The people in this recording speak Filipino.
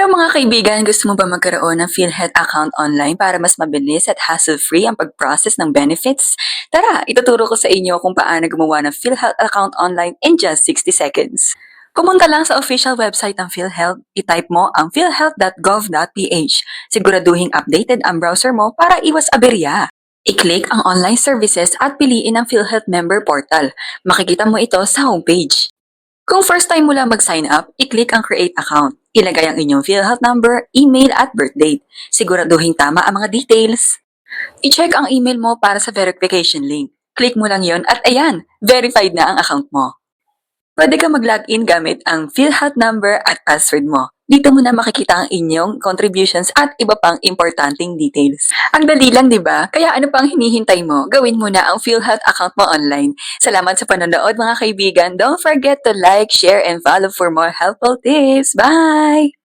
Hello mga kaibigan, gusto mo ba magkaroon ng PhilHealth account online para mas mabilis at hassle-free ang pag-process ng benefits? Tara, ituturo ko sa inyo kung paano gumawa ng PhilHealth account online in just 60 seconds. Pumunta lang sa official website ng PhilHealth, itype mo ang philhealth.gov.ph. Siguraduhin updated ang browser mo para iwas aberya. I-click ang online services at piliin ang PhilHealth member portal. Makikita mo ito sa homepage. Kung first time mo lang mag-sign up, i-click ang create account. Ilagay ang inyong PhilHealth number, email at birth date. Siguraduhin tama ang mga details. I-check ang email mo para sa verification link. Click mo lang yon at ayan, verified na ang account mo. Pwede ka mag-login gamit ang PhilHealth number at password mo. Dito mo na makikita ang inyong contributions at iba pang importanteng details. Ang dali lang, di ba? Kaya ano pang hinihintay mo? Gawin mo na ang PhilHealth account mo online. Salamat sa panonood mga kaibigan. Don't forget to like, share, and follow for more helpful tips. Bye!